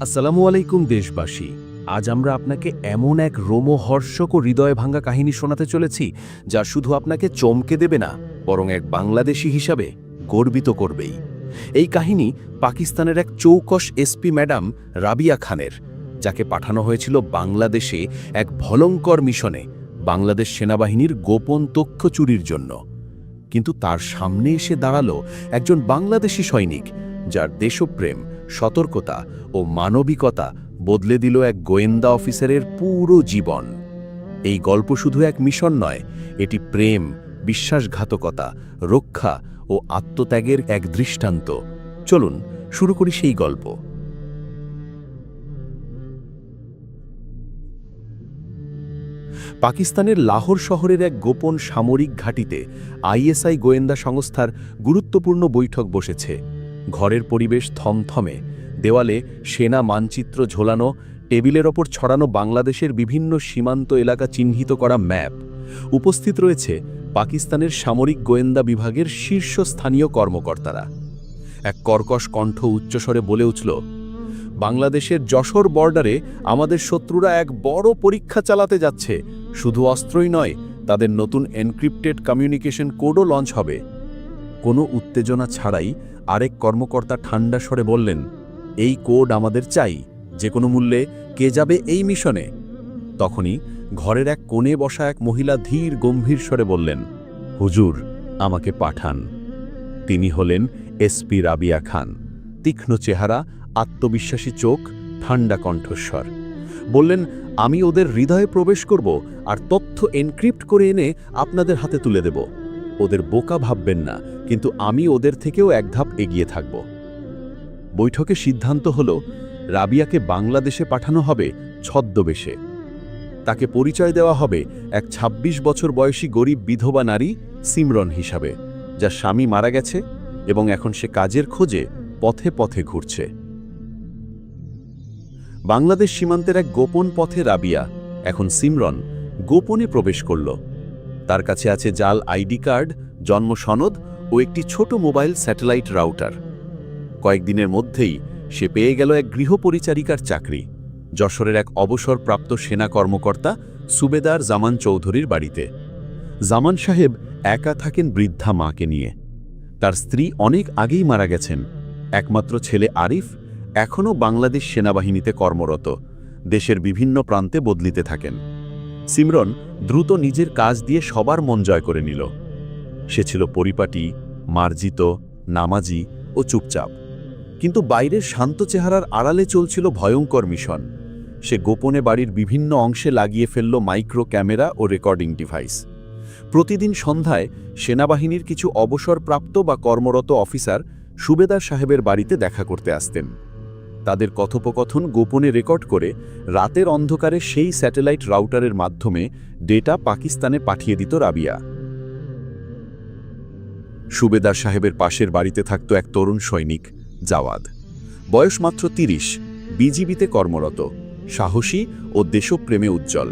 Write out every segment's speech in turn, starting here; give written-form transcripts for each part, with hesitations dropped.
আসসালামু আলাইকুম দেশবাসী। আজ আমরা আপনাকে এমন এক রোমহর্ষক ও হৃদয় ভাঙ্গা কাহিনী শোনাতে চলেছি যা শুধু আপনাকে চমকে দেবে না, বরং এক বাংলাদেশী হিসাবে গর্বিত করবেই। এই কাহিনী পাকিস্তানের এক চৌকস এসপি ম্যাডাম রাবিয়া খানের, যাকে পাঠানো হয়েছিল বাংলাদেশে এক ভয়ঙ্কর মিশনে বাংলাদেশ সেনাবাহিনীর গোপন তথ্য চুরির জন্য। কিন্তু তার সামনে এসে দাঁড়ালো একজন বাংলাদেশী সৈনিক, যার দেশপ্রেম, সতর্কতা ও মানবিকতা বদলে দিল এক গোয়েন্দা অফিসারের পুরো জীবন। এই গল্প শুধু এক মিশন নয়, এটি প্রেম, বিশ্বাসঘাতকতা, রক্ষা ও আত্মত্যাগের এক দৃষ্টান্ত। চলুন শুরু করি সেই গল্প। পাকিস্তানের লাহোর শহরের এক গোপন সামরিক ঘাঁটিতে আইএসআই গোয়েন্দা সংস্থার গুরুত্বপূর্ণ বৈঠক বসেছে। ঘরের পরিবেশ থমথমে, দেওয়ালে সেনা মানচিত্র ঝোলানো, টেবিলের ওপর ছড়ানো বাংলাদেশের বিভিন্ন সীমান্ত এলাকা চিহ্নিত করা ম্যাপ। উপস্থিত রয়েছে পাকিস্তানের সামরিক গোয়েন্দা বিভাগের শীর্ষস্থানীয় কর্মকর্তারা। এক কর্কশ কণ্ঠ উচ্চস্বরে বলে উঠল, বাংলাদেশের যশোর বর্ডারে আমাদের শত্রুরা এক বড় পরীক্ষা চালাতে যাচ্ছে। শুধু অস্ত্রই নয়, তাদের নতুন এনক্রিপ্টেড কমিউনিকেশন কোডও লঞ্চ হবে। কোনো উত্তেজনা ছাড়াই আরেক কর্মকর্তা ঠান্ডা স্বরে বললেন, এই কোড আমাদের চাই, যে কোনো মূল্যে। কে যাবে এই মিশনে? তখনই ঘরের এক কোণে বসা এক মহিলা ধীর গম্ভীর স্বরে বললেন, হুজুর, আমাকে পাঠান। তিনি হলেন এসপি রাবিয়া খান। তীক্ষ্ণ চেহারা, আত্মবিশ্বাসী চোখ, ঠান্ডা কণ্ঠস্বর। বললেন, আমি ওদের হৃদয়ে প্রবেশ করব আর তথ্য এনক্রিপ্ট করে এনে আপনাদের হাতে তুলে দেব। ওদের বোকা ভাববেন না, কিন্তু আমি ওদের থেকেও এক ধাপ এগিয়ে থাকব। বৈঠকে সিদ্ধান্ত হল, রাবিয়াকে বাংলাদেশে পাঠানো হবে ছদ্মবেশে। তাকে পরিচয় দেওয়া হবে এক ২৬ বছর বয়সী গরিব বিধবা নারী সিমরন হিসাবে, যার স্বামী মারা গেছে এবং এখন সে কাজের খোঁজে পথে পথে ঘুরছে। বাংলাদেশ সীমান্তের এক গোপন পথে রাবিয়া, এখন সিমরন, গোপনে প্রবেশ করল। তার কাছে আছে জাল আইডি কার্ড, জন্ম সনদ ও একটি ছোট মোবাইল স্যাটেলাইট রাউটার। কয়েকদিনের মধ্যেই সে পেয়ে গেল এক গৃহপরিচারিকার চাকরি যশোরের এক অবসরপ্রাপ্ত সেনা কর্মকর্তা সুবেদার জামান চৌধুরীর বাড়িতে। জামান সাহেব একা থাকেন বৃদ্ধা মাকে নিয়ে। তার স্ত্রী অনেক আগেই মারা গেছেন। একমাত্র ছেলে আরিফ এখনও বাংলাদেশ সেনাবাহিনীতে কর্মরত, দেশের বিভিন্ন প্রান্তে বদলিতে থাকেন। সিমরন দ্রুত নিজের কাজ দিয়ে সবার মন জয় করে নিল। সে ছিল পরিপাটি, মার্জিত, নামাজি ও চুপচাপ, কিন্তু বাইরের শান্ত চেহারার আড়ালে চলছিল ভয়ঙ্কর মিশন। সে গোপনে বাড়ির বিভিন্ন অংশে লাগিয়ে ফেলল মাইক্রো ক্যামেরা ও রেকর্ডিং ডিভাইস। প্রতিদিন সন্ধ্যায় সেনাবাহিনীর কিছু অবসরপ্রাপ্ত বা কর্মরত অফিসার সুবেদার সাহেবের বাড়িতে দেখা করতে আসতেন। তাদের কথোপকথন গোপনে রেকর্ড করে রাতের অন্ধকারে সেই স্যাটেলাইট রাউটারের মাধ্যমে ডেটা পাকিস্তানে পাঠিয়ে দিত রাবিয়া। সুবেদার সাহেবের পাশের বাড়িতে থাকত এক তরুণ সৈনিক, জাওয়াদ। বয়স মাত্র ৩০, বিজিবিতে কর্মরত, সাহসী ও দেশপ্রেমে উজ্জ্বল।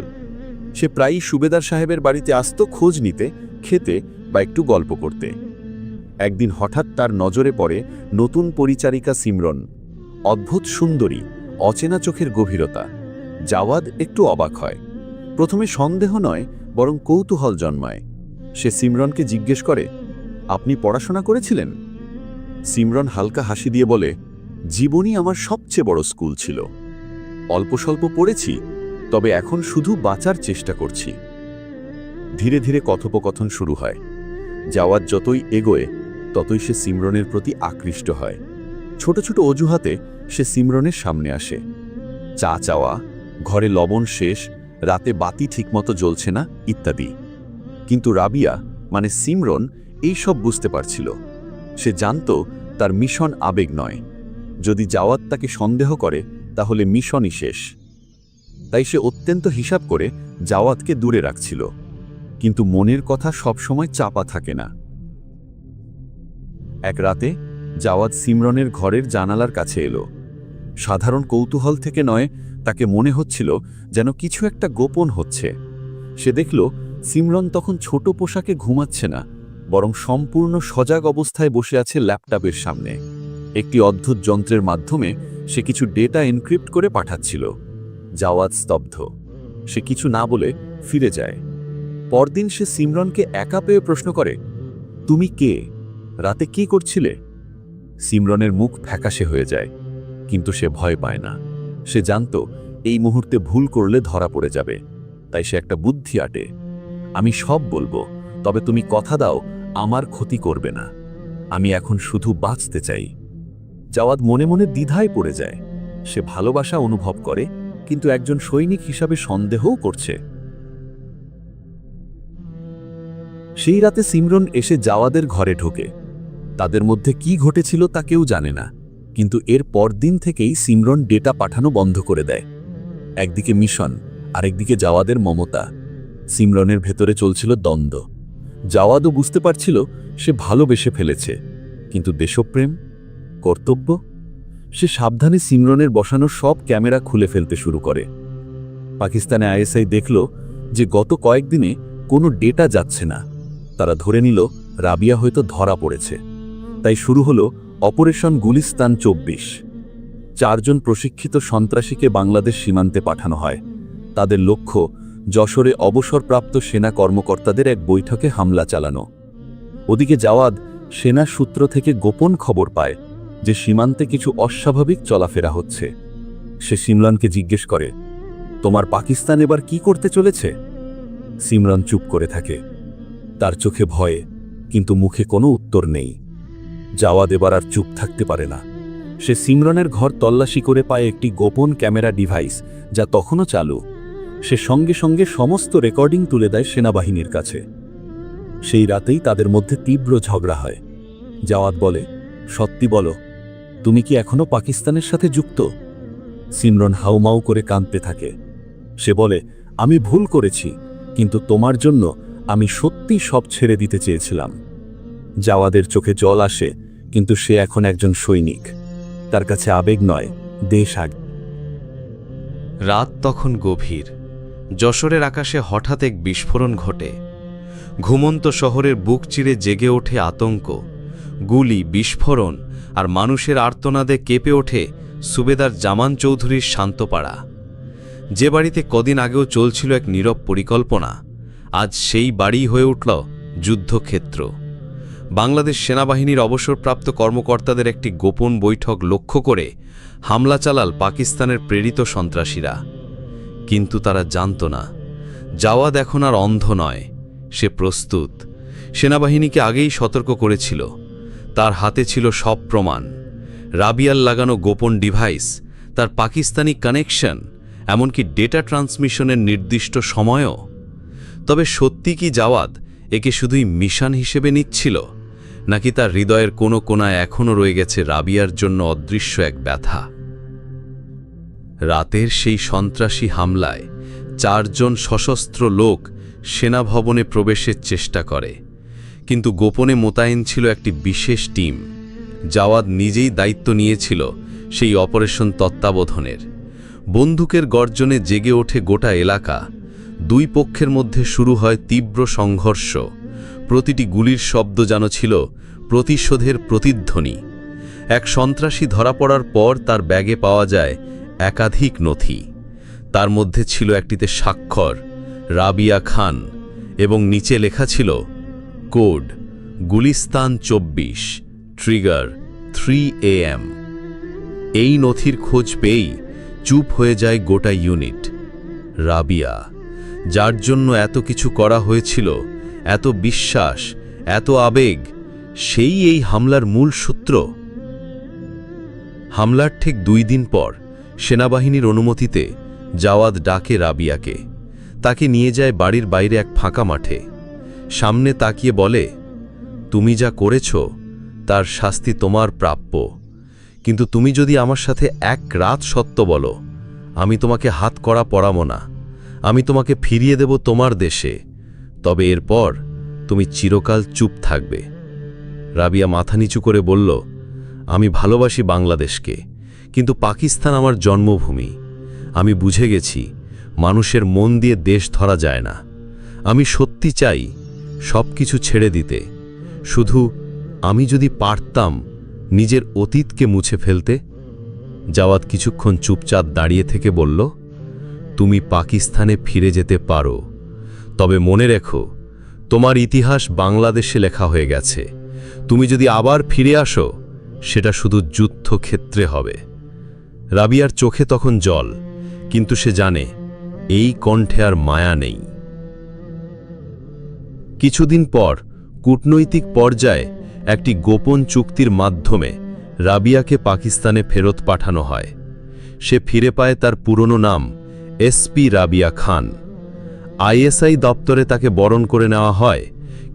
সে প্রায়ই সুবেদার সাহেবের বাড়িতে আসত খোঁজ নিতে, খেতে বা একটু গল্প করতে। একদিন হঠাৎ তার নজরে পড়ে নতুন পরিচারিকা সিমরন। অদ্ভুত সুন্দরী, অচেনা চোখের গভীরতা। জাওয়াদ একটু অবাক হয়। প্রথমে সন্দেহ নয়, বরং কৌতূহল জন্মায়। সে সিমরনকে জিজ্ঞেস করে, আপনি পড়াশোনা করেছিলেন? সিমরন হালকা হাসি দিয়ে বলে, জীবনই আমার সবচেয়ে বড় স্কুল ছিল। অল্প স্বল্প পড়েছি, তবে এখন শুধু বাঁচার চেষ্টা করছি। ধীরে ধীরে কথোপকথন শুরু হয়। জাওয়াদ যতই এগোয়, ততই সে সিমরনের প্রতি আকৃষ্ট হয়। ছোট ছোট অজুহাতে সে সিমরনের সামনে আসে। চা চাওয়া, ঘরে লবণ শেষ, রাতে বাতি ঠিকমতো জ্বলছে না, ইত্যাদি। কিন্তু রাবিয়া, মানে সিমরন, এই সব বুঝতে পারছিল। সে জানত তার মিশন আবেগ নয়। যদি জাওয়াদ তাকে সন্দেহ করে, তাহলে মিশনই শেষ। তাই সে অত্যন্ত হিসাব করে জাওয়াদকে দূরে রাখছিল। কিন্তু মনের কথা সবসময় চাপা থাকে না। এক রাতে জাওয়াদ সিমরনের ঘরের জানালার কাছে এলো। সাধারণ কৌতূহল থেকে নয়, তাকে মনে হচ্ছিল যেন কিছু একটা গোপন হচ্ছে। সে দেখল সিমরন তখন ছোট পোশাকে ঘুমাচ্ছে না, বরং সম্পূর্ণ সজাগ অবস্থায় বসে আছে ল্যাপটপের সামনে। একটি অদ্ভুত যন্ত্রের মাধ্যমে সে কিছু ডেটা এনক্রিপ্ট করে পাঠাচ্ছিল। জাওয়াদ স্তব্ধ। সে কিছু না বলে ফিরে যায়। পরদিন সে সিমরনকে একা পেয়ে প্রশ্ন করে, তুমি কে? রাতে কি করছিলে? সিমরনের মুখ ফ্যাকাশে হয়ে যায়, কিন্তু সে ভয় পায় না। সে জানত এই মুহূর্তে ভুল করলে ধরা পড়ে যাবে, তাই সে একটা বুদ্ধি আটে। আমি সব বলবো, তবে তুমি কথা দাও আমার ক্ষতি করবে না। আমি এখন শুধু বাঁচতে চাই। জাওয়াদ মনে মনে দ্বিধায় পড়ে যায়। সে ভালোবাসা অনুভব করে, কিন্তু একজন সৈনিক হিসাবে সন্দেহও করছে। সেই রাতে সিমরন এসে জাওয়াদের ঘরে ঢোকে। তাদের মধ্যে কি ঘটেছিল তা কেউ জানে না, কিন্তু এর পরদিন থেকেই সিমরন ডেটা পাঠানো বন্ধ করে দেয়। একদিকে মিশন, আরেকদিকে জাওয়াদের মমতা। সিমরনের ভেতরে চলছিল দ্বন্দ্ব। জাওয়াদও বুঝতে পারছিল সে ভালোবেসে ফেলেছে, কিন্তু দেশপ্রেম, কর্তব্য। সে সাবধানে সিমরনের বসানো সব ক্যামেরা খুলে ফেলতে শুরু করে। পাকিস্তানে আইএসআই দেখল যে গত কয়েকদিনে কোনো ডেটা যাচ্ছে না। তারা ধরে নিল রাবিয়া হয়তো ধরা পড়েছে। তাই শুরু হলো অপারেশন গুলিস্তান 24। 4 জন প্রশিক্ষিত সন্ত্রাসীকে বাংলাদেশ সীমান্তে পাঠানো হয়। তাদের লক্ষ্য যশোরে অবসরপ্রাপ্ত সেনা কর্মকর্তাদের এক বৈঠকে হামলা চালানো। ওদিকে জাওয়াদ সেনা সূত্র থেকে গোপন খবর পায় যে সীমান্তে কিছু অস্বাভাবিক চলাফেরা হচ্ছে। সে সিমরনকে জিজ্ঞেস করে, তোমার পাকিস্তান এবার কি করতে চলেছে? সিমরন চুপ করে থাকে। তার চোখে ভয়ে, কিন্তু মুখে কোনো উত্তর নেই। জাওয়াদ এবার আর চুপ থাকতে পারে না। সে সিমরনের ঘর তল্লাশি করে পায় একটি গোপন ক্যামেরা ডিভাইস, যা তখনও চালু। সে সঙ্গে সঙ্গে সমস্ত রেকর্ডিং তুলে দেয় সেনাবাহিনীর কাছে। সেই রাতেই তাদের মধ্যে তীব্র ঝগড়া হয়। জাওয়াদ বলে, সত্যি বলো, তুমি কি এখনো পাকিস্তানের সাথে যুক্ত? সিমরন হাউমাউ করে কাঁদতে থাকে। সে বলে, আমি ভুল করেছি, কিন্তু তোমার জন্য আমি সত্যি সব ছেড়ে দিতে চেয়েছিলাম। জাওয়াদের চোখে জল আসে, কিন্তু সে এখন একজন সৈনিক। তার কাছে আবেগ নয়, দেশ আগে। রাত তখন গভীর। যশোরের আকাশে হঠাৎ এক বিস্ফোরণ ঘটে। ঘুমন্ত শহরের বুক চিরে জেগে ওঠে আতঙ্ক। গুলি, বিস্ফোরণ আর মানুষের আর্তনাদে কেঁপে ওঠে সুবেদার জামান চৌধুরীর শান্তপাড়া। যে বাড়িতে কদিন আগেও চলছিল এক নীরব পরিকল্পনা, আজ সেই বাড়ি হয়ে উঠল যুদ্ধক্ষেত্র। বাংলাদেশ সেনাবাহিনীর অবসরপ্রাপ্ত কর্মকর্তাদের একটি গোপন বৈঠক লক্ষ্য করে হামলা চালাল পাকিস্তানের প্রেরিত সন্ত্রাসীরা। কিন্তু তারা জানত না, জাওয়াদ এখন আর অন্ধ নয়, সে প্রস্তুত। সেনাবাহিনীকে আগেই সতর্ক করেছিল। তার হাতে ছিল সব প্রমাণ, রাবিয়ার লাগানো গোপন ডিভাইস, তার পাকিস্তানি কানেকশন, এমনকি ডেটা ট্রান্সমিশনের নির্দিষ্ট সময়ও। তবে সত্যি কি জাওয়াদ একে শুধুই মিশন হিসেবে নিচ্ছিল, নাকি তার হৃদয়ের কোনো কোনায় এখনও রয়ে গেছে রাবিয়ার জন্য অদৃশ্য এক ব্যথা? রাতের সেই সন্ত্রাসী হামলায় 4 জন সশস্ত্র লোক সেনাভবনে প্রবেশের চেষ্টা করে, কিন্তু গোপনে মোতায়েন ছিল একটি বিশেষ টিম। জাওয়াদ নিজেই দায়িত্ব নিয়েছিল সেই অপারেশন তত্ত্বাবধানের। বন্দুকের গর্জনে জেগে ওঠে গোটা এলাকা। 2 পক্ষের মধ্যে শুরু হয় তীব্র সংঘর্ষ। প্রতিটি গুলির শব্দ যেন ছিল প্রতিশোধের প্রতিধ্বনি। এক সন্ত্রাসী ধরা পড়ার পর তার ব্যাগে পাওয়া যায় একাধিক নথি। তার মধ্যে ছিল একটিতে স্বাক্ষর রাবিয়া খান, এবং নিচে লেখা ছিল কোড গুলিস্তান 24, ট্রিগার 3 AM। এই নথির খোঁজ পেয়েই চুপ হয়ে যায় গোটা ইউনিট। রাবিয়া, যার জন্য এত কিছু করা হয়েছিল, এত বিশ্বাস, এত আবেগ, সেই এই হামলার মূল সূত্র। হামলার ঠিক 2 দিন পর সেনাবাহিনীর অনুমতিতে জাওয়াদ ডাকে রাবিয়াকে। তাকে নিয়ে যায় বাড়ির বাইরে এক ফাঁকা মাঠে। সামনে তাকিয়ে বলে, তুমি যা করেছ তার শাস্তি তোমার প্রাপ্য, কিন্তু তুমি যদি আমার সাথে এক রাত সত্য বলো, আমি তোমাকে হাত করা পরাবো না। আমি তোমাকে ফিরিয়ে দেব তোমার দেশে, তবে এরপর তুমি চিরকাল চুপ থাকবে। রাবিয়া মাথা নিচু করে বলল, আমি ভালোবাসি বাংলাদেশকে, কিন্তু পাকিস্তান আমার জন্মভূমি। আমি বুঝে গেছি মানুষের মন দিয়ে দেশ ধরা যায় না। আমি সত্যি চাই সব কিছু ছেড়ে দিতে, শুধু আমি যদি পারতাম নিজের অতীতকে মুছে ফেলতে। জাওয়াদ কিছুক্ষণ চুপচাপ দাঁড়িয়ে থেকে বলল, তুমি পাকিস্তানে ফিরে যেতে পারো, তবে মনে রেখো তোমার ইতিহাস বাংলাদেশে লেখা হয়ে গেছে। তুমি যদি আবার ফিরে আসো, সেটা শুধু যুদ্ধক্ষেত্রে হবে। রাবিয়ার চোখে তখন জল, কিন্তু সে জানে এই কণ্ঠে আর মায়া নেই। কিছুদিন পর কূটনৈতিক পর্যায়ে একটি গোপন চুক্তির মাধ্যমে রাবিয়াকে পাকিস্তানে ফেরত পাঠানো হয়। সে ফিরে পায় তার পুরনো নাম এসপি রাবিয়া খান। আইএসআই দপ্তরে তাকে বরণ করে নেওয়া হয়,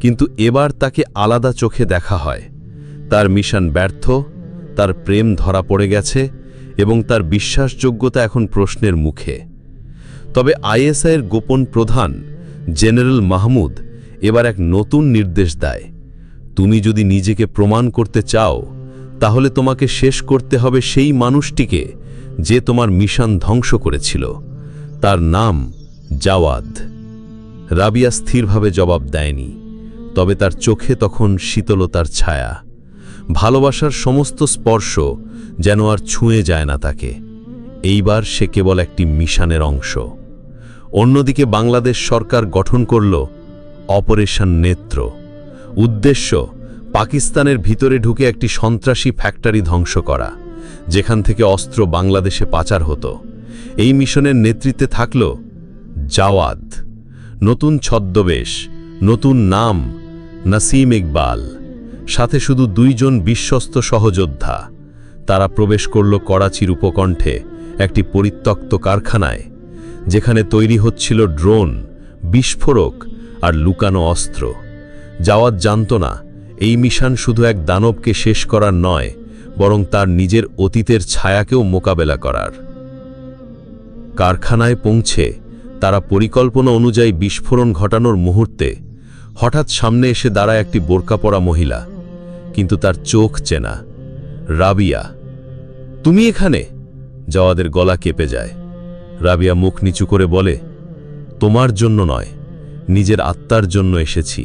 কিন্তু এবার তাকে আলাদা চোখে দেখা হয়। তার মিশন ব্যর্থ, তার প্রেম ধরা পড়ে গেছে এবং তার বিশ্বাসযোগ্যতা এখন প্রশ্নের মুখে। তবে আইএসআইয়ের গোপন প্রধান জেনারেল মাহমুদ এবার এক নতুন নির্দেশ দেয়, তুমি যদি নিজেকে প্রমাণ করতে চাও, তাহলে তোমাকে শেষ করতে হবে সেই মানুষটিকে যে তোমার মিশন ধ্বংস করেছিল। তার নাম জাওয়াদ। রাবিয়া স্থিরভাবে জবাব দেয়নি, তবে তার চোখে তখন শীতলতার ছায়া। ভালোবাসার সমস্ত স্পর্শ যেন আর ছুঁয়ে যায় না তাকে। এইবার সে কেবল একটি মিশনের অংশ। অন্যদিকে বাংলাদেশ সরকার গঠন করল অপারেশন নেত্র। উদ্দেশ্য পাকিস্তানের ভিতরে ঢুকে একটি সন্ত্রাসী ফ্যাক্টরি ধ্বংস করা, যেখান থেকে অস্ত্র বাংলাদেশে পাচার হতো। এই মিশনের নেতৃত্বে থাকল জাওয়াদ। নতুন ছদ্মবেশ, নতুন নাম নাসিম ইকবাল, সাথে শুধু 2 জন বিশ্বস্ত সহযোদ্ধা। তারা প্রবেশ করল করাচির উপকণ্ঠে একটি পরিত্যক্ত কারখানায়, যেখানে তৈরি হচ্ছিল ড্রোন, বিস্ফোরক আর লুকানো অস্ত্র। জাওয়াদ জানত না এই মিশন শুধু এক দানবকে শেষ করার নয়, বরং তার নিজের অতীতের ছায়াকেও মোকাবেলা করার। কারখানায় পৌঁছে তারা পরিকল্পনা অনুযায়ী বিস্ফোরণ ঘটানোর মুহূর্তে হঠাৎ সামনে এসে দাঁড়ায় একটি বোরকা পরা মহিলা, কিন্তু তার চোখ চেনা। রাবিয়া, তুমি এখানে? জাওয়াদের গলা কেঁপে যায়। রাবিয়া মুখ নিচু করে বলে, তোমার জন্য নয়, নিজের আত্মার জন্য এসেছি।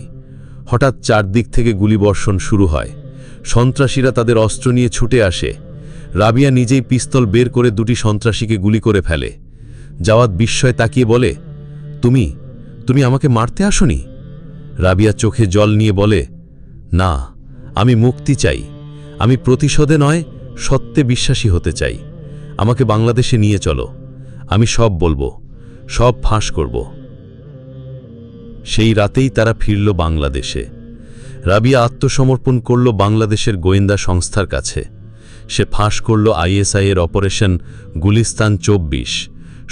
হঠাৎ চারদিক থেকে গুলিবর্ষণ শুরু হয়। সন্ত্রাসীরা তাদের অস্ত্র নিয়ে ছুটে আসে। রাবিয়া নিজেই পিস্তল বের করে 2টি সন্ত্রাসীকে গুলি করে ফেলে। জাওয়াদ বিস্ময়ে তাকিয়ে বলে, তুমি আমাকে মারতে আসোনি? রাবিয়া চোখে জল নিয়ে বলে, না, আমি মুক্তি চাই। আমি প্রতিশোধে নয়, সত্যে বিশ্বাসী হতে চাই। আমাকে বাংলাদেশে নিয়ে চলো, আমি সব বলবো, সব ফাঁস করব। সেই রাতেই তারা ফিরল বাংলাদেশে। রাবিয়া আত্মসমর্পণ করল বাংলাদেশের গোয়েন্দা সংস্থার কাছে। সে ফাঁস করল আইএসআইয়ের অপারেশন গুলিস্তান 24,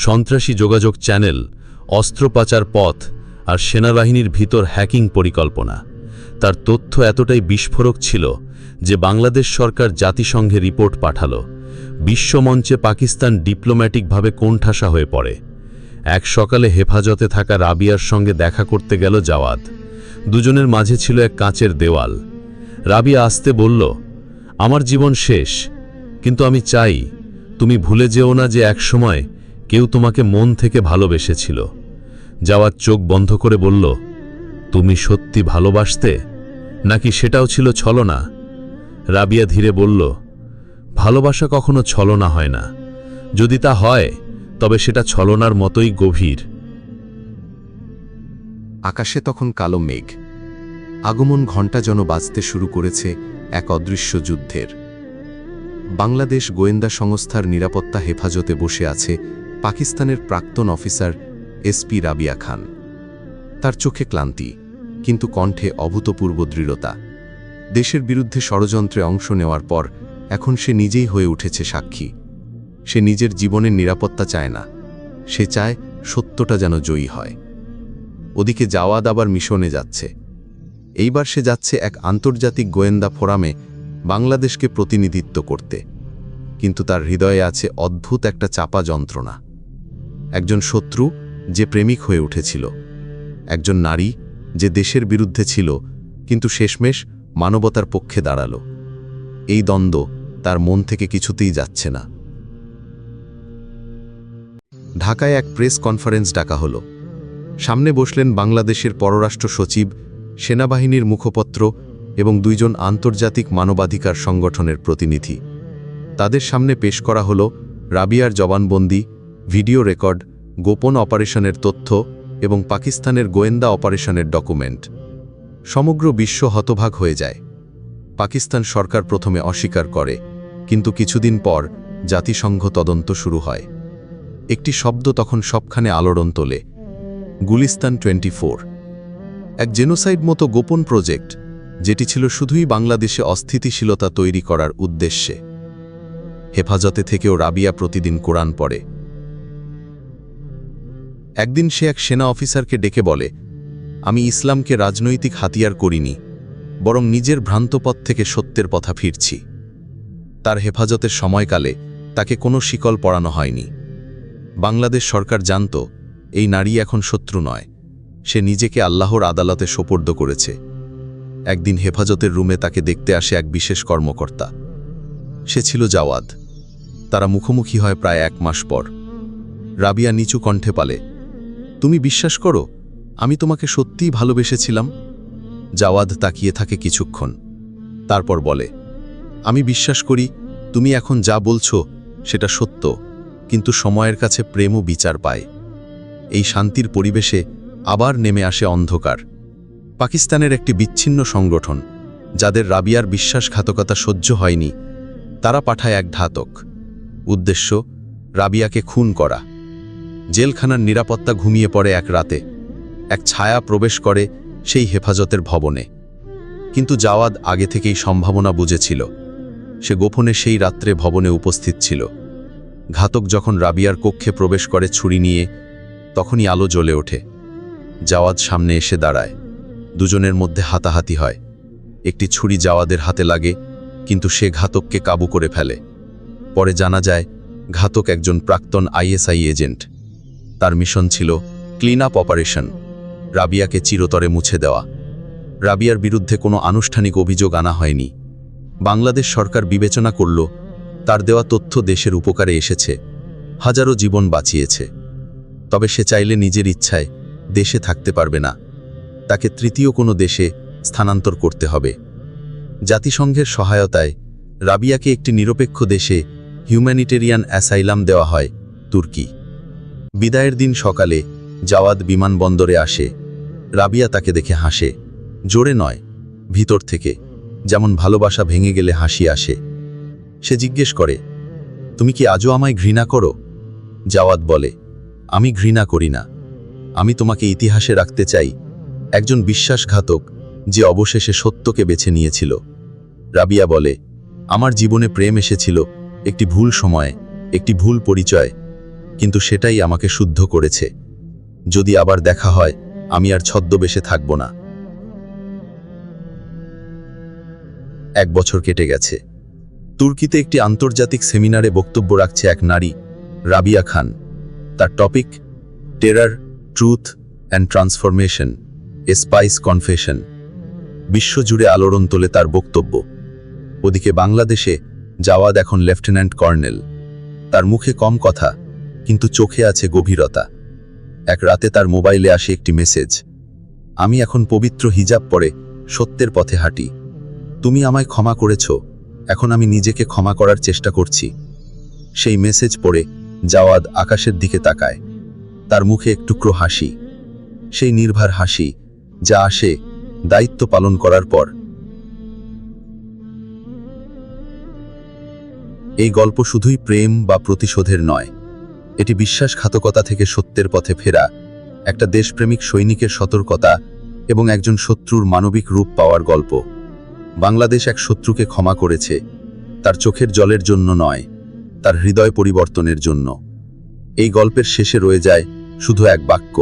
সন্ত্রাসী যোগাযোগ চ্যানেল, অস্ত্র পাচার পথ আর সেনাবাহিনীর ভিতর হ্যাকিং পরিকল্পনা। তার তথ্য এতটাই বিস্ফোরক ছিল যে বাংলাদেশ সরকার জাতিসংঘে রিপোর্ট পাঠাল। বিশ্বমঞ্চে পাকিস্তান ডিপ্লোম্যাটিকভাবে কোণঠাসা হয়ে পড়ে। এক সকালে হেফাজতে থাকা রাবিয়ার সঙ্গে দেখা করতে গেল জাওয়াদ। দুজনের মাঝে ছিল এক কাঁচের দেওয়াল। রাবিয়া আস্তে বলল, আমার জীবন শেষ, কিন্তু আমি চাই তুমি ভুলে যেও না যে একসময় কেউ তোমাকে মন থেকে ভালোবেসেছিল। জাওয়াদ চোখ বন্ধ করে বলল, তুমি সত্যি ভালোবাসতে, নাকি সেটাও ছিল ছলনা? রাবিয়া ধীরে বলল, ভালোবাসা কখনো ছলনা হয় না। যদি তা হয়, তবে সেটা ছলনার মতোই গভীর। আকাশে তখন কালো মেঘ। আগমন ঘণ্টা যেন বাজতে শুরু করেছে এক অদৃশ্য যুদ্ধের। বাংলাদেশ গোয়েন্দা সংস্থার নিরাপত্তা হেফাজতে বসে আছে পাকিস্তানের প্রাক্তন অফিসার এসপি রাবিয়া খান। তার চোখে ক্লান্তি, কিন্তু কণ্ঠে অভূতপূর্ব দৃঢ়তা। দেশের বিরুদ্ধে ষড়যন্ত্রে অংশ নেওয়ার পর এখন সে নিজেই হয়ে উঠেছে সাক্ষী। সে নিজের জীবনের নিরাপত্তা চায় না, সে চায় সত্যটা যেন জয়ী হয়। ওদিকে জাওয়াদ আবার মিশনে যাচ্ছে। এইবার সে যাচ্ছে এক আন্তর্জাতিক গোয়েন্দা ফোরামে বাংলাদেশকে প্রতিনিধিত্ব করতে। কিন্তু তার হৃদয়ে আছে অদ্ভুত একটা চাপা যন্ত্রণা। একজন শত্রু যে প্রেমিক হয়ে উঠেছিল, একজন নারী যে দেশের বিরুদ্ধে ছিল কিন্তু শেষমেশ মানবতার পক্ষে দাঁড়ালো। এই দ্বন্দ্ব তার মন থেকে কিছুতেই যাচ্ছে না। ঢাকায় এক প্রেস কনফারেন্স ডাকা হলো। সামনে বসলেন বাংলাদেশের পররাষ্ট্র সচিব, সেনাবাহিনীর মুখপত্র এবং 2 জন আন্তর্জাতিক মানবাধিকার সংগঠনের প্রতিনিধি। তাদের সামনে পেশ করা হলো রাবিয়ার জবানবন্দি, ভিডিও রেকর্ড, গোপন অপারেশনের তথ্য এবং পাকিস্তানের গোয়েন্দা অপারেশনের ডকুমেন্ট। সমগ্র বিশ্ব হতবাক হয়ে যায়। পাকিস্তান সরকার প্রথমে অস্বীকার করে, কিন্তু কিছুদিন পর জাতিসংঘ তদন্ত শুরু হয়। একটি শব্দ তখন সবখানে আলোড়ন তোলে, গুলিস্তান 24, এক জেনোসাইড মতো গোপন প্রজেক্ট, যেটি ছিল শুধুই বাংলাদেশে অস্থিতিশীলতা তৈরি করার উদ্দেশ্যে। হেফাজতে থেকেও রাবিয়া প্রতিদিন কোরআন পড়ে। একদিন সে এক সেনা অফিসারকে ডেকে বলে, আমি ইসলামকে রাজনৈতিক হাতিয়ার করিনি, বরং নিজের ভ্রান্তপথ থেকে সত্যের পথা ফিরছি। তার হেফাজতের সময়কালে তাকে কোনো শিকল পরানো হয়নি। বাংলাদেশ সরকার জানত এই নারী এখন শত্রু নয়, সে নিজেকে আল্লাহর আদালতে সোপর্দ করেছে। একদিন হেফাজতের রুমে তাকে দেখতে আসে এক বিশেষ কর্মকর্তা। সে ছিল জাওয়াদ। তারা মুখোমুখি হয় প্রায় 1 মাস পর। রাবিয়া নিচু কণ্ঠে বলে, তুমি বিশ্বাস করো আমি তোমাকে সত্যিই ভালোবেসেছিলাম? জাওয়াদ তাকিয়ে থাকে কিছুক্ষণ, তারপর বলে, আমি বিশ্বাস করি তুমি এখন যা বলছো সেটা সত্য, কিন্তু সময়ের কাছে প্রেমও বিচার পায়। এই শান্তির পরিবেশে আবার নেমে আসে অন্ধকার। পাকিস্তানের একটি বিচ্ছিন্ন সংগঠন, যাদের রাবিয়ার বিশ্বাসঘাতকতা সহ্য হয়নি, তারা পাঠায় এক ঘাতক। উদ্দেশ্য রাবিয়াকে খুন করা। জেলখানার নিরাপত্তা ঘুমিয়ে পড়ে এক রাতে। এক ছায়া প্রবেশ করে সেই হেফাজতের ভবনে। কিন্তু জাওয়াদ আগে থেকেই সম্ভাবনা বুঝেছিল। সে গোপনে সেই রাত্রে ভবনে উপস্থিত ছিল। ঘাতক যখন রাবিয়ার কক্ষে প্রবেশ করে ছুরি নিয়ে, তখনই আলো জ্বলে ওঠে। জাওয়াদ সামনে এসে দাঁড়ায়। দুজনের মধ্যে হাতাহাতি হয়। একটি ছুরি জাওয়াদের হাতে লাগে, কিন্তু সে ঘাতককে কাবু করে ফেলে। পরে জানা যায় ঘাতক একজন প্রাক্তন আইএসআই এজেন্ট। তার মিশন ছিল ক্লিন আপ অপারেশন, রাবিয়াকে চিরতরে মুছে দেওয়া। রাবিয়ার বিরুদ্ধে কোনো আনুষ্ঠানিক অভিযোগ আনা হয়নি। বাংলাদেশ সরকার বিবেচনা করল তার দেওয়া তথ্য দেশের উপকারে এসেছে, হাজারো জীবন বাঁচিয়েছে। তবে সে চাইলে নিজের ইচ্ছায় দেশে থাকতে পারবে না। তাকে তৃতীয় কোনো দেশে স্থানান্তর করতে হবে। জাতিসংঘের সহায়তায় রাবিয়াকে একটি নিরপেক্ষ দেশে হিউম্যানিটেরিয়ান অ্যাসাইলাম দেওয়া হয়, তুর্কি। বিদায়ের দিন সকালে জাওয়াদ বিমানবন্দরে আসে। রাবিয়া তাকে দেখে হাসে, জোরে নয়, ভিতর থেকে, যেমন ভালোবাসা ভেঙে গেলে হাসি আসে। সে জিজ্ঞেস করে, তুমি কি আজও আমায় ঘৃণা করো? জাওয়াদ বলে, আমি ঘৃণা করি না, আমি তোমাকে ইতিহাসে রাখতে চাই, একজন বিশ্বাসঘাতক যে অবশেষে সত্যকে বেছে নিয়েছিল। রাবিয়া বলে, আমার জীবনে প্রেম এসেছিল একটি ভুল সময়ে, একটি ভুল পরিচয়, কিন্তু সেটাই আমাকে শুদ্ধ করেছে। যদি আবার দেখা হয় আমি আর ছদ্মবেশে থাকব না। 1 বছর কেটে গেছে। তুর্কিতে একটি আন্তর্জাতিক সেমিনারে বক্তব্য রাখছে এক নারী, রাবিয়া খান। তার topic, terror, truth and transformation, A spice confession. বিশ্বজুড়ে আলোড়ন তোলে তার বক্তব্য। ওদিকে বাংলাদেশে জাওয়াদ এখন লেফটেন্যান্ট কর্নেল। তার মুখে কম কথা, কিন্তু চোখে আছে গভীরতা। এক রাতে তার মোবাইলে আসে একটি মেসেজ, আমি এখন পবিত্র হিজাব পরে সত্যের পথে হাঁটি। তুমি আমায় ক্ষমা করেছ, এখন আমি নিজেকে ক্ষমা করার চেষ্টা করছি। সেই মেসেজ পড়ে জাওয়াদ আকাশের দিকে তাকায়। তার মুখে এক টুকরো হাসি, সেই নির্ভর হাসি যা আসে দায়িত্ব পালন করার পর। এই গল্প শুধুই প্রেম বা প্রতিশোধের নয়, এটি বিশ্বাসঘাতকতা থেকে সত্যের পথে ফেরা, একটা দেশপ্রেমিক সৈনিকের সতর্কতা এবং একজন শত্রুর মানবিক রূপ পাওয়ার গল্প। বাংলাদেশ এক শত্রুকে ক্ষমা করেছে, তার চোখের জলের জন্য নয়, তার হৃদয় পরিবর্তনের জন্য। এই গল্পের শেষে রয়ে যায় শুধু এক বাক্য,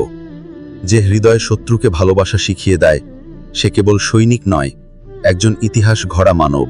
যে হৃদয় শত্রুকে ভালোবাসা শিখিয়ে দেয় সে কেবল সৈনিক নয়, একজন ইতিহাস গড়া মানব।